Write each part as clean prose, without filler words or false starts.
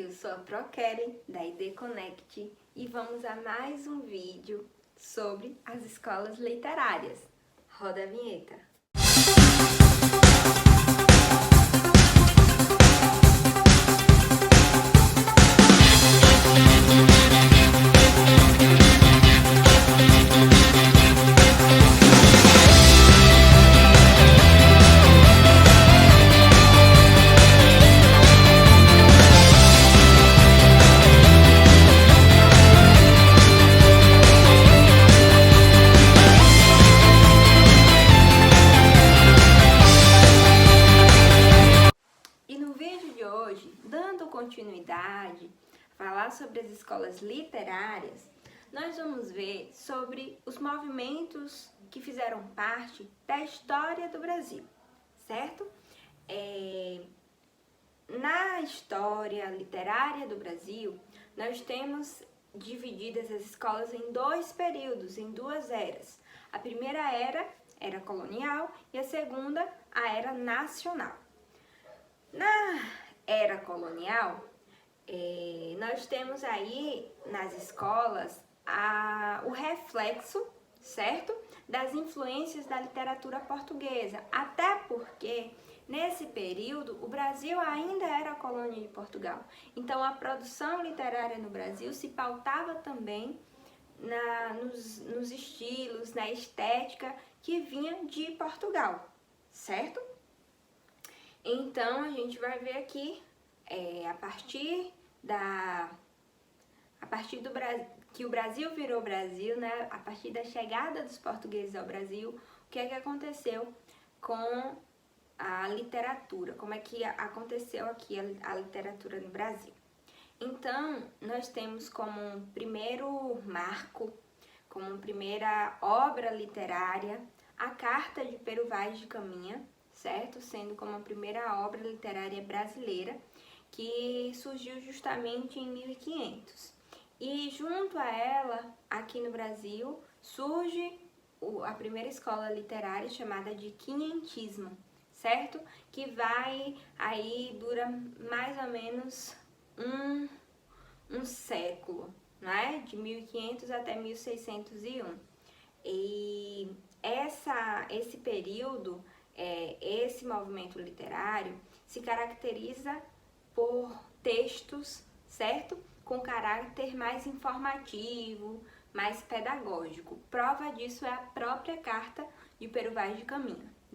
Eu sou a ProKeren, da ID Connect, e vamos a mais um vídeo sobre as escolas literárias. Roda a vinheta! Hoje, dando continuidade a falar sobre as escolas literárias, nós vamos ver sobre os movimentos que fizeram parte da história do Brasil, certo? Na história literária do Brasil, nós temos divididas as escolas em dois períodos, em duas eras. A primeira era colonial, e a segunda, a era nacional. Na era colonial, nós temos aí nas escolas o reflexo, certo? Das influências da literatura portuguesa, até porque nesse período o Brasil ainda era colônia de Portugal. Então a produção literária no Brasil se pautava também nos estilos, na estética que vinha de Portugal, certo? Então, a gente vai ver aqui, a partir do Brasil, que o Brasil virou Brasil, né? A partir da chegada dos portugueses ao Brasil, o que é que aconteceu com a literatura? Como é que aconteceu aqui a literatura no Brasil? Então, nós temos como um primeiro marco, como primeira obra literária, a Carta de Pero Vaz de Caminha, certo? Sendo como a primeira obra literária brasileira, que surgiu justamente em 1500. E junto a ela, aqui no Brasil, surge a primeira escola literária chamada de quinhentismo, certo? Que dura mais ou menos um século, né? De 1500 até 1601. E esse período, esse movimento literário se caracteriza por textos, certo? Com caráter mais informativo, mais pedagógico. Prova disso é a própria Carta de Pero Vaz de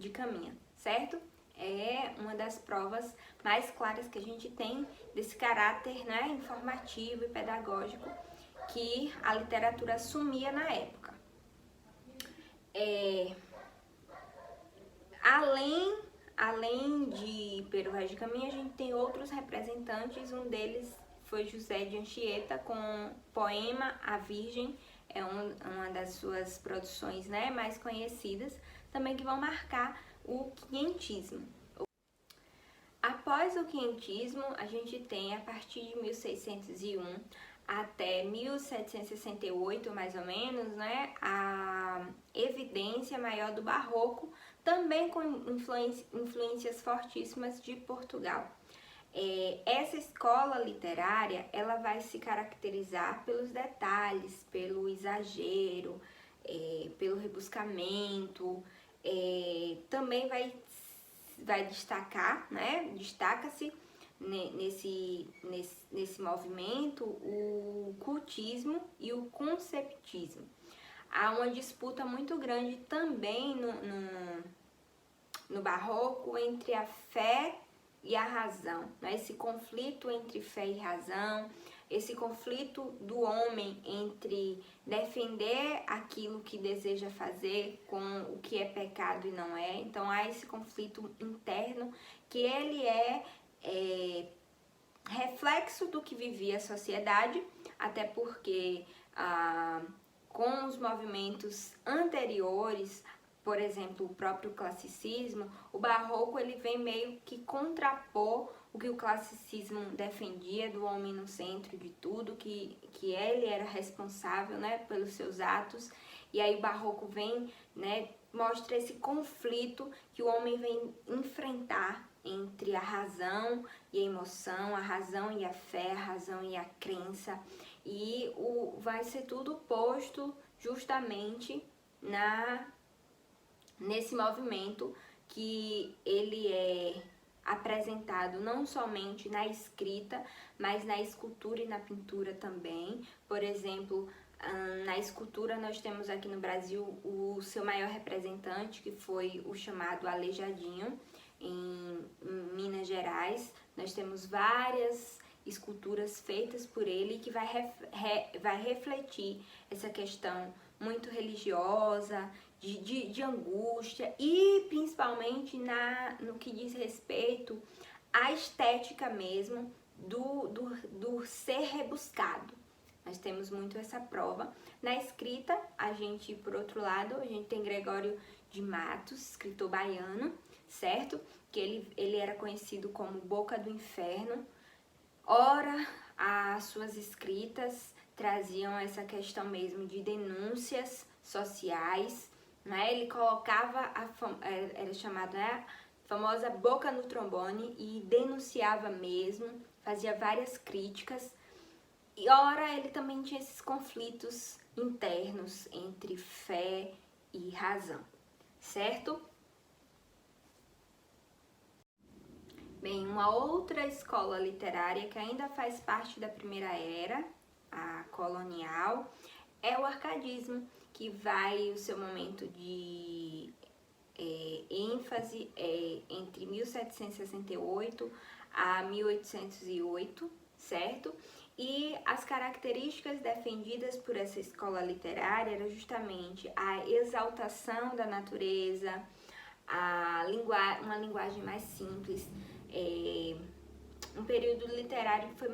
Caminha, certo? É uma das provas mais claras que a gente tem desse caráter, né, informativo e pedagógico que a literatura assumia na época. Além de Pero Vaz de Caminha, a gente tem outros representantes. Um deles foi José de Anchieta, com o poema A Virgem, é uma das suas produções, né, mais conhecidas, também que vão marcar o quinhentismo. Após o quinhentismo, a gente tem, a partir de 1601 até 1768, mais ou menos, né, a evidência maior do barroco, também com influências fortíssimas de Portugal. Essa escola literária, ela vai se caracterizar pelos detalhes, pelo exagero, pelo rebuscamento, também vai destacar, né? Destaca-se nesse movimento o cultismo e o conceptismo. Há uma disputa muito grande também no barroco entre a fé e a razão, né? Esse conflito entre fé e razão, esse conflito do homem entre defender aquilo que deseja fazer com o que é pecado e não é. Então há esse conflito interno que ele é reflexo do que vivia a sociedade, até porque com os movimentos anteriores, por exemplo, o próprio classicismo, o barroco ele vem meio que contrapor o que o classicismo defendia, do homem no centro de tudo, que ele era responsável, né, pelos seus atos. E aí o barroco vem, né, mostra esse conflito que o homem vem enfrentar entre a razão e a emoção, a razão e a fé, a razão e a crença, e vai ser tudo posto justamente nesse movimento que ele é apresentado não somente na escrita, mas na escultura e na pintura também. Por exemplo, na escultura nós temos aqui no Brasil o seu maior representante, que foi o chamado Aleijadinho, em Minas Gerais. Nós temos várias esculturas feitas por ele que vai refletir essa questão muito religiosa, de angústia, e principalmente no que diz respeito à estética mesmo do ser rebuscado. Nós temos muito essa prova. Na escrita, por outro lado, a gente tem Gregório de Matos, escritor baiano, certo? Que ele era conhecido como Boca do Inferno. Ora, as suas escritas traziam essa questão mesmo de denúncias sociais, né? Ele colocava era chamado, né, a famosa boca no trombone, e denunciava mesmo, fazia várias críticas. E ora, ele também tinha esses conflitos internos entre fé e razão, certo? Bem, uma outra escola literária que ainda faz parte da primeira era, a colonial, é o arcadismo, que vai o seu momento de ênfase entre 1768 a 1808, certo? E as características defendidas por essa escola literária eram justamente a exaltação da natureza, uma linguagem mais simples, um período literário que foi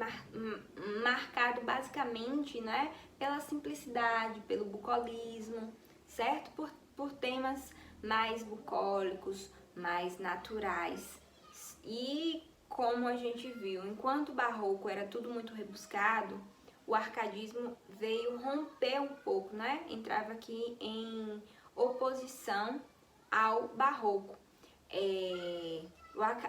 marcado basicamente, né, pela simplicidade, pelo bucolismo, certo? Por temas mais bucólicos, mais naturais. E como a gente viu, enquanto o barroco era tudo muito rebuscado, o arcadismo veio romper um pouco, né? Entrava aqui em oposição ao barroco.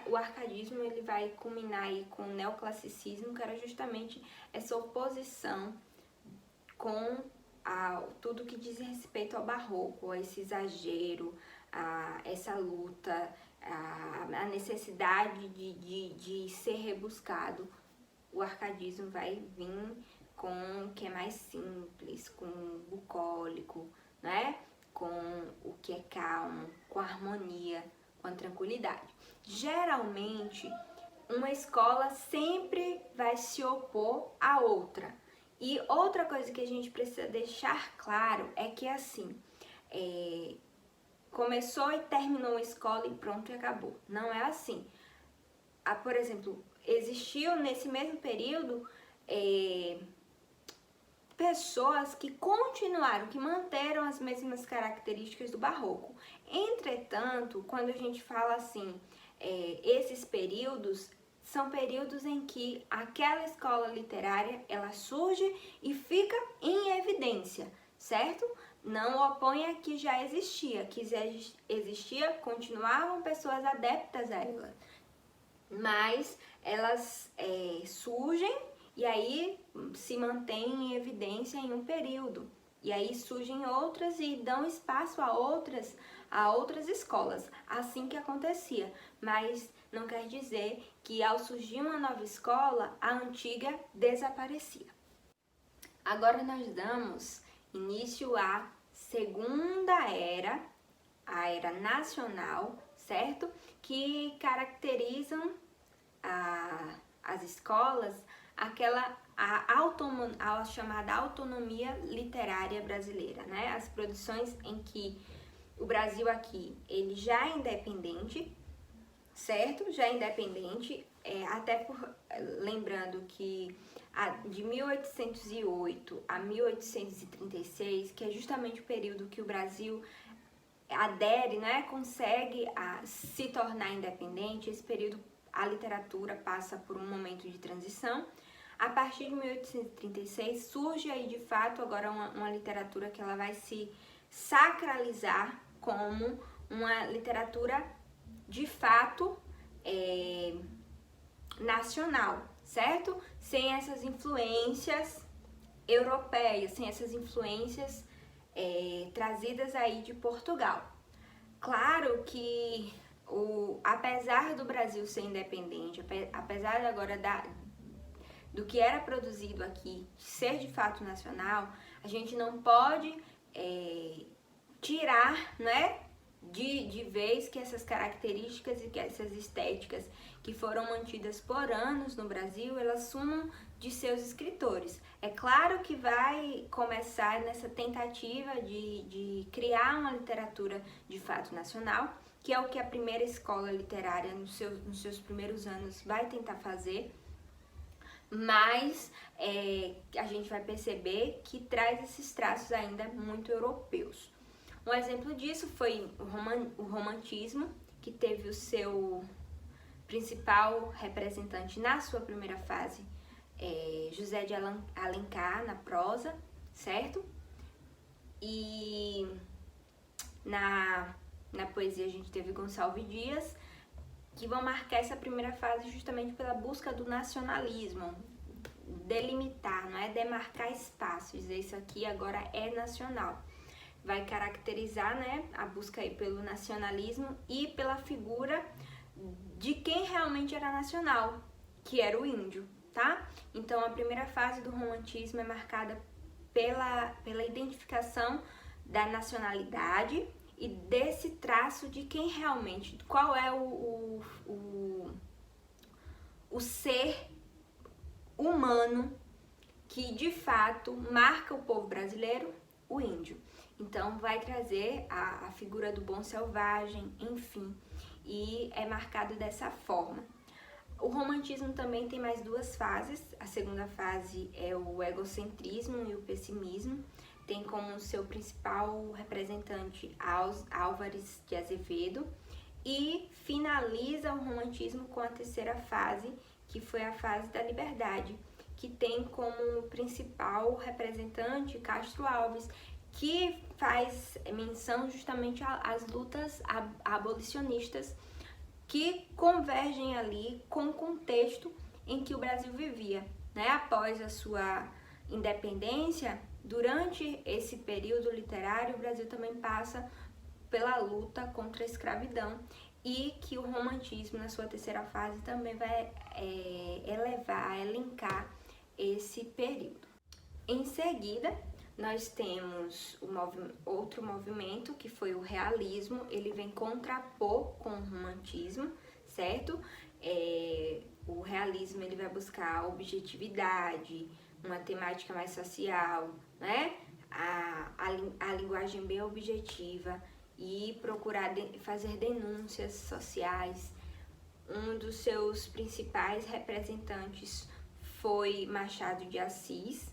O arcadismo ele vai culminar aí com o neoclassicismo, que era justamente essa oposição com tudo que diz respeito ao barroco, a esse exagero, a essa luta, a necessidade de ser rebuscado. O arcadismo vai vir com o que é mais simples, com o bucólico, né? Com o que é calmo, com a harmonia, com a tranquilidade. Geralmente, uma escola sempre vai se opor à outra. E outra coisa que a gente precisa deixar claro é que assim, começou e terminou uma escola e pronto, e acabou. Não é assim. Por exemplo, existiu nesse mesmo período pessoas que continuaram, que manteram as mesmas características do barroco. Entretanto, quando a gente fala assim, esses períodos são períodos em que aquela escola literária ela surge e fica em evidência, certo? Não opõe a que já existia, continuavam pessoas adeptas a ela, mas elas surgem e aí se mantêm em evidência em um período. E aí surgem outras e dão espaço a outras escolas. Assim que acontecia. Mas não quer dizer que ao surgir uma nova escola, a antiga desaparecia. Agora nós damos início à segunda era, a era nacional, certo? Que caracterizam as escolas a chamada autonomia literária brasileira, né? As produções em que o Brasil aqui, ele já é independente, certo? Já é independente, lembrando que de 1808 a 1836, que é justamente o período que o Brasil adere, né? Consegue se tornar independente. Esse período a literatura passa por um momento de transição. A partir de 1836 surge aí de fato agora uma literatura que ela vai se sacralizar como uma literatura de fato nacional, certo? Sem essas influências europeias, sem essas influências trazidas aí de Portugal. Claro que apesar do Brasil ser independente, apesar agora do que era produzido aqui ser de fato nacional, a gente não pode tirar, né, de vez que essas características e que essas estéticas que foram mantidas por anos no Brasil, elas sumam de seus escritores. É claro que vai começar nessa tentativa de criar uma literatura de fato nacional, que é o que a primeira escola literária nos seus primeiros anos vai tentar fazer, mas a gente vai perceber que traz esses traços ainda muito europeus. Um exemplo disso foi o romantismo, que teve o seu principal representante na sua primeira fase, José de Alencar, na prosa, certo? E na poesia a gente teve Gonçalves Dias, que vão marcar essa primeira fase justamente pela busca do nacionalismo, delimitar, não é demarcar espaços, dizer isso aqui agora é nacional. Vai caracterizar, né, a busca aí pelo nacionalismo e pela figura de quem realmente era nacional, que era o índio, tá? Então a primeira fase do romantismo é marcada pela identificação da nacionalidade e desse traço de quem realmente, qual é o ser humano que de fato marca o povo brasileiro, o índio. Então vai trazer a figura do bom selvagem, enfim, e é marcado dessa forma. O romantismo também tem mais duas fases. A segunda fase é o egocentrismo e o pessimismo. Tem como seu principal representante Álvares de Azevedo e finaliza o romantismo com a terceira fase, que foi a fase da liberdade, que tem como principal representante Castro Alves, que faz menção justamente às lutas abolicionistas que convergem ali com o contexto em que o Brasil vivia, né? Após a sua independência, durante esse período literário, o Brasil também passa pela luta contra a escravidão e que o romantismo, na sua terceira fase, também vai elencar esse período. Em seguida, nós temos outro movimento, que foi o realismo. Ele vem contrapor com o romantismo, certo? O realismo ele vai buscar a objetividade, uma temática mais social, né? A linguagem bem objetiva e procurar fazer denúncias sociais. Um dos seus principais representantes foi Machado de Assis.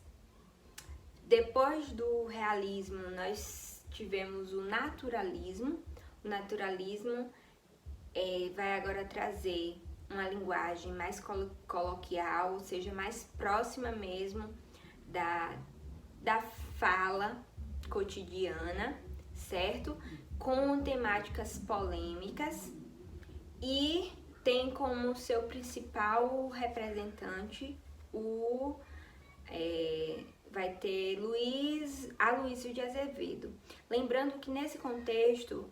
Depois do realismo, nós tivemos o naturalismo. O naturalismo vai agora trazer uma linguagem mais coloquial, ou seja, mais próxima mesmo da fala cotidiana, certo? Com temáticas polêmicas, e tem como seu principal representante vai ter Aloysio de Azevedo. Lembrando que nesse contexto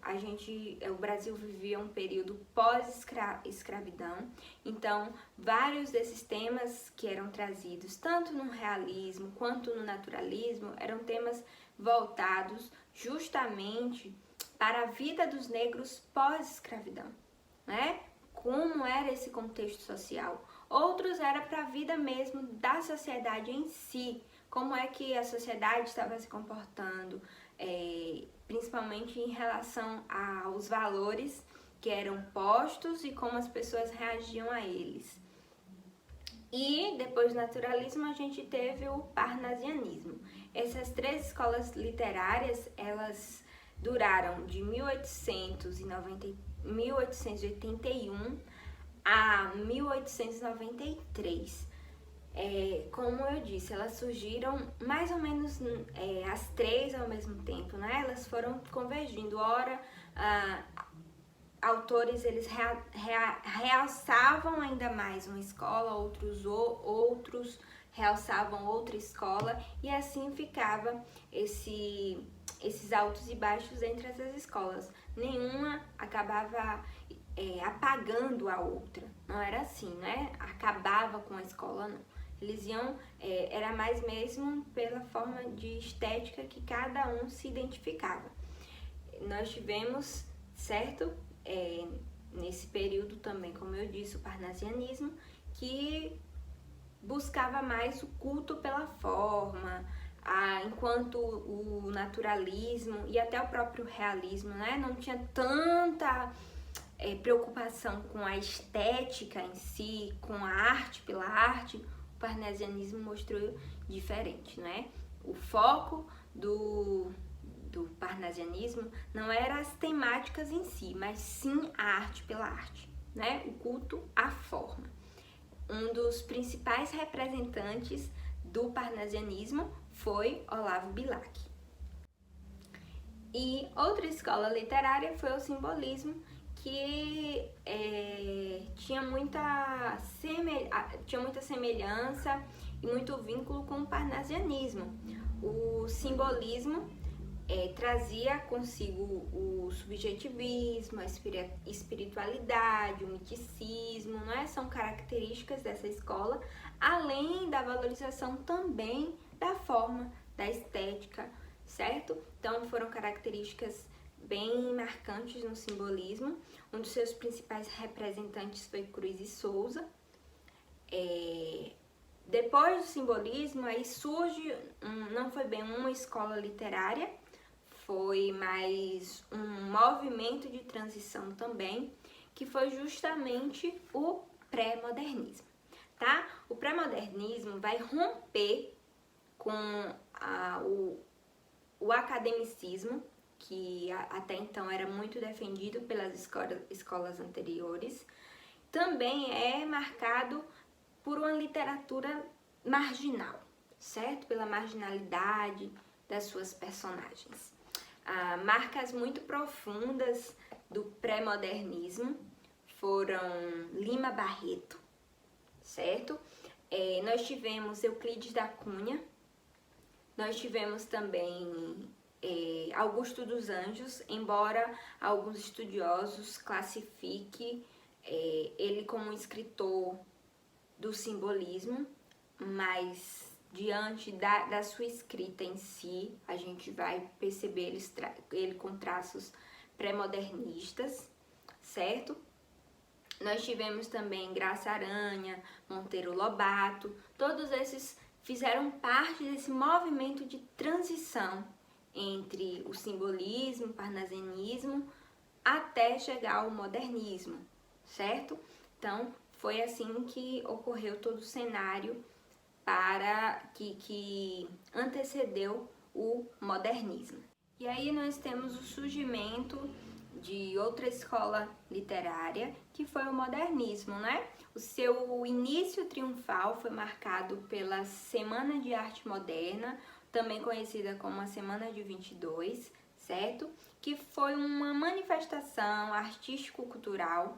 o Brasil vivia um período pós-escravidão, então vários desses temas que eram trazidos tanto no realismo quanto no naturalismo eram temas voltados justamente para a vida dos negros pós-escravidão, né? Como era esse contexto social. Outros era para a vida mesmo da sociedade em si, como é que a sociedade estava se comportando, principalmente em relação aos valores que eram postos e como as pessoas reagiam a eles. E depois do naturalismo a gente teve o parnasianismo. Essas três escolas literárias, elas duraram de 1881 a 1893. Como eu disse, elas surgiram mais ou menos as três ao mesmo tempo, né? Elas foram convergindo, ora autores eles realçavam ainda mais uma escola, outros realçavam outra escola, e assim ficava esses altos e baixos entre essas escolas. Nenhuma acabava apagando a outra, não era assim, né? Acabava com a escola, não. Eles iam, era mais mesmo pela forma de estética que cada um se identificava. Nós tivemos, certo? Nesse período também, como eu disse, o parnasianismo, que buscava mais o culto pela forma, enquanto o naturalismo e até o próprio realismo, né, não tinha tanta preocupação com a estética em si, com a arte pela arte. O parnasianismo mostrou diferente, né? O foco do parnasianismo não eram as temáticas em si, mas sim a arte pela arte, né? O culto à forma. Um dos principais representantes do parnasianismo foi Olavo Bilac. E outra escola literária foi o simbolismo, que tinha muita semelhança e muito vínculo com o parnasianismo. O simbolismo trazia consigo o subjetivismo, a espiritualidade, o miticismo, não é? São características dessa escola, além da valorização também da forma, da estética, certo? Então foram características bem marcantes no simbolismo. Um dos seus principais representantes foi Cruz e Souza. Depois do simbolismo, aí surge, não foi bem uma escola literária, foi mais um movimento de transição também, que foi justamente o pré-modernismo, tá? O pré-modernismo vai romper com o academicismo, que até então era muito defendido pelas escolas anteriores. Também é marcado por uma literatura marginal, certo? Pela marginalidade das suas personagens. Marcas muito profundas do pré-modernismo foram Lima Barreto, certo? Nós tivemos Euclides da Cunha, nós tivemos também Augusto dos Anjos, embora alguns estudiosos classifiquem ele como um escritor do simbolismo, mas diante da sua escrita em si, a gente vai perceber ele com traços pré-modernistas, certo? Nós tivemos também Graça Aranha, Monteiro Lobato, todos esses fizeram parte desse movimento de transição entre o simbolismo, o parnasianismo, até chegar ao modernismo, certo? Então, foi assim que ocorreu todo o cenário que antecedeu o modernismo. E aí nós temos o surgimento de outra escola literária, que foi o modernismo, né? O seu início triunfal foi marcado pela Semana de Arte Moderna, também conhecida como a Semana de 22, certo? Que foi uma manifestação artístico-cultural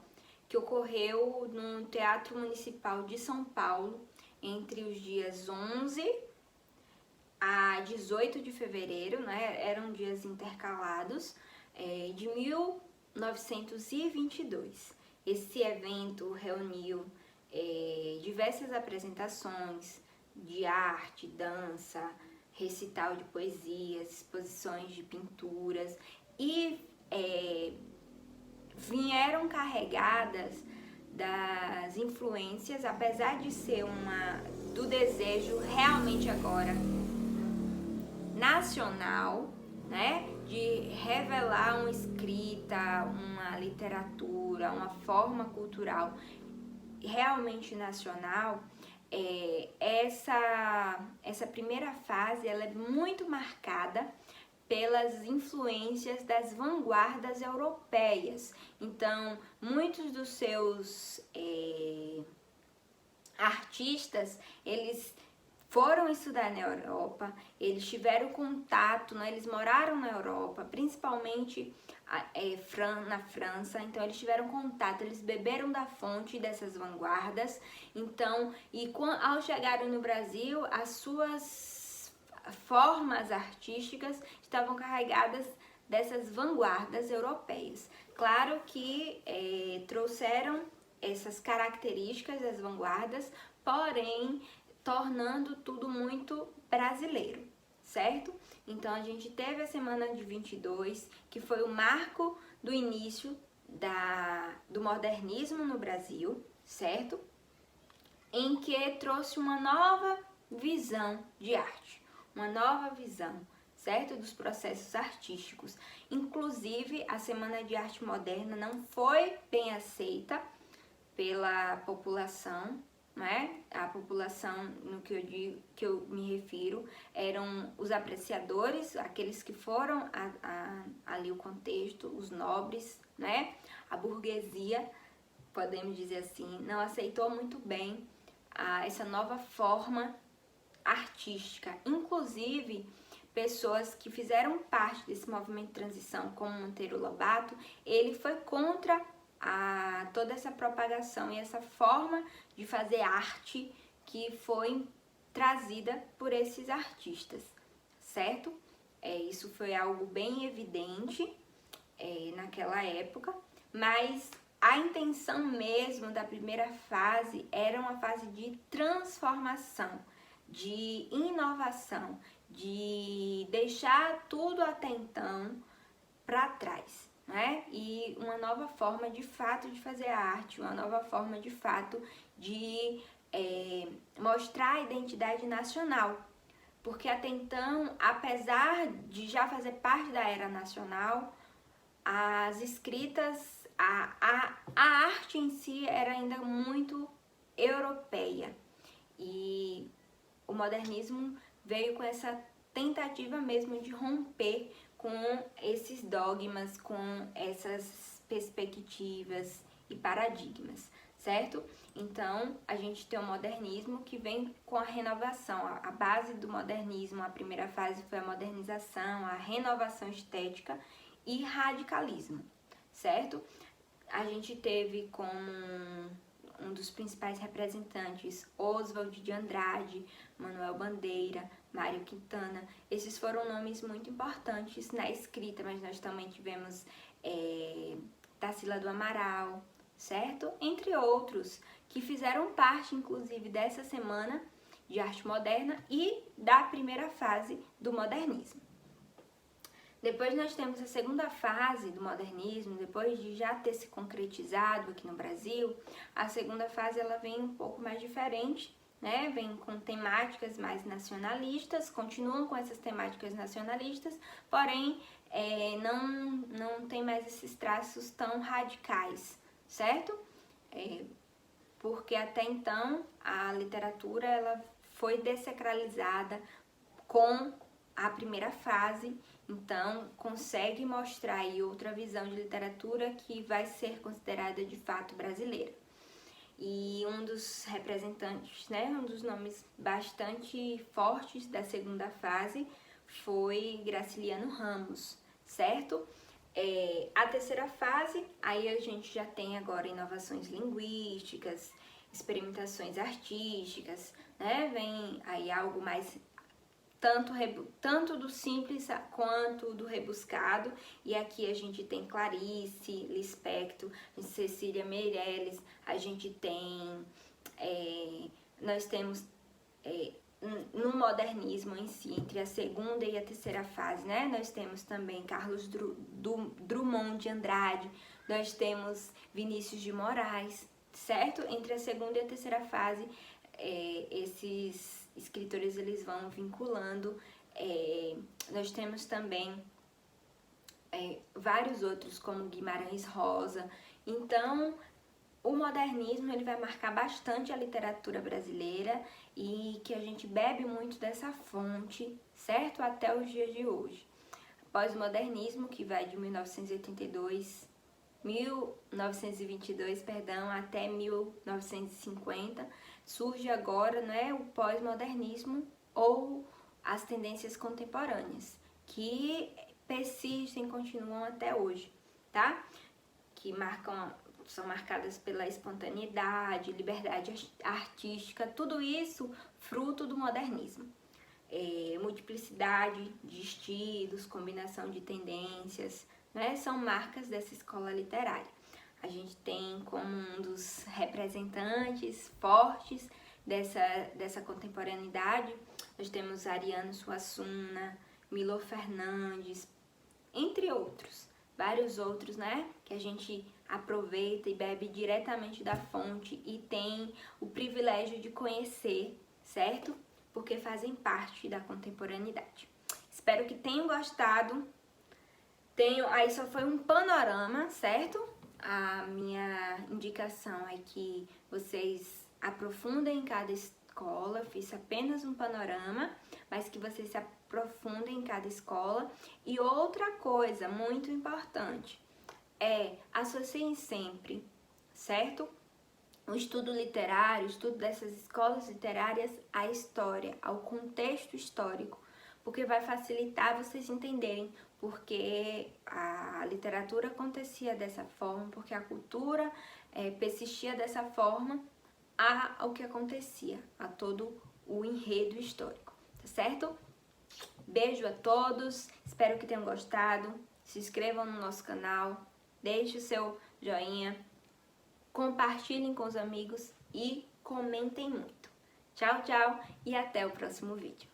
que ocorreu no Teatro Municipal de São Paulo entre os dias 11 a 18 de fevereiro, né? Eram dias intercalados, de 1922. Esse evento reuniu diversas apresentações de arte, dança, recital de poesias, exposições de pinturas e vieram carregadas das influências, apesar de ser do desejo realmente agora nacional, né, de revelar uma escrita, uma literatura, uma forma cultural realmente nacional. Essa primeira fase ela é muito marcada pelas influências das vanguardas europeias. Então, muitos dos seus artistas, eles foram estudar na Europa, eles tiveram contato, né? Eles moraram na Europa, principalmente na França, então eles tiveram contato, eles beberam da fonte dessas vanguardas, então, ao chegarem no Brasil, as suas formas artísticas estavam carregadas dessas vanguardas europeias. Claro que trouxeram essas características das vanguardas, porém tornando tudo muito brasileiro, certo? Então a gente teve a semana de 22, que foi o marco do início do modernismo no Brasil, certo? Em que trouxe uma nova visão de arte, uma nova visão, certo? Dos processos artísticos. Inclusive, a Semana de Arte Moderna não foi bem aceita pela população, né? A população, no que eu me refiro, eram os apreciadores, aqueles que foram ali o contexto, os nobres, né? A burguesia, podemos dizer assim, não aceitou muito bem essa nova forma artística. Inclusive, pessoas que fizeram parte desse movimento de transição, como Monteiro Lobato, ele foi contra toda essa propagação e essa forma de fazer arte que foi trazida por esses artistas, certo? Isso foi algo bem evidente naquela época, mas a intenção mesmo da primeira fase era uma fase de transformação, de inovação, de deixar tudo até então para trás, né? E uma nova forma de fato de fazer arte, uma nova forma de fato de mostrar a identidade nacional. Porque até então, apesar de já fazer parte da era nacional, as escritas, a arte em si era ainda muito europeia. E o modernismo veio com essa tentativa mesmo de romper com esses dogmas, com essas perspectivas e paradigmas, certo? Então, a gente tem o modernismo que vem com a renovação. A base do modernismo, a primeira fase foi a modernização, a renovação estética e radicalismo, certo? A gente teve como um dos principais representantes Oswald de Andrade, Manuel Bandeira, Mário Quintana. Esses foram nomes muito importantes na escrita, mas nós também tivemos Tarsila do Amaral, certo? Entre outros, que fizeram parte, inclusive, dessa Semana de Arte Moderna e da primeira fase do modernismo. Depois nós temos a segunda fase do modernismo, depois de já ter se concretizado aqui no Brasil, a segunda fase ela vem um pouco mais diferente, né? Vem com temáticas mais nacionalistas, continuam com essas temáticas nacionalistas, porém não tem mais esses traços tão radicais, certo? Porque até então a literatura ela foi dessacralizada com a primeira fase, então consegue mostrar aí outra visão de literatura que vai ser considerada de fato brasileira. E um dos representantes, né, um dos nomes bastante fortes da segunda fase foi Graciliano Ramos, certo? A terceira fase, aí a gente já tem agora inovações linguísticas, experimentações artísticas, né? Vem aí algo mais tanto do simples quanto do rebuscado, e aqui a gente tem Clarice Lispector, Cecília Meirelles, a gente tem, nós temos no modernismo em si, entre a segunda e a terceira fase, né? Nós temos também Carlos Drummond de Andrade, nós temos Vinícius de Moraes, certo? Entre a segunda e a terceira fase, esses escritores eles vão vinculando. Nós temos também vários outros como Guimarães Rosa. Então o modernismo ele vai marcar bastante a literatura brasileira e que a gente bebe muito dessa fonte, certo? Até os dias de hoje. Pós-modernismo, que vai de 1922 até 1950, surge agora, né, o pós-modernismo ou as tendências contemporâneas, que persistem, continuam até hoje, tá? Que são marcadas pela espontaneidade, liberdade artística, tudo isso fruto do modernismo. Multiplicidade de estilos, combinação de tendências, né, são marcas dessa escola literária. A gente tem como um dos representantes fortes dessa contemporaneidade, nós temos Ariano Suassuna, Milo Fernandes, entre outros, vários outros, né, que a gente aproveita e bebe diretamente da fonte e tem o privilégio de conhecer, certo? Porque fazem parte da contemporaneidade. Espero que tenham gostado. Aí só foi um panorama, certo? A minha indicação é que vocês aprofundem em cada escola, fiz apenas um panorama, mas que vocês se aprofundem em cada escola. E outra coisa muito importante associem sempre, certo? O estudo literário, o estudo dessas escolas literárias à história, ao contexto histórico, porque vai facilitar vocês entenderem porque a literatura acontecia dessa forma, porque a cultura persistia dessa forma ao que acontecia, a todo o enredo histórico, tá certo? Beijo a todos, espero que tenham gostado, se inscrevam no nosso canal, deixe o seu joinha, compartilhem com os amigos e comentem muito. Tchau, tchau e até o próximo vídeo.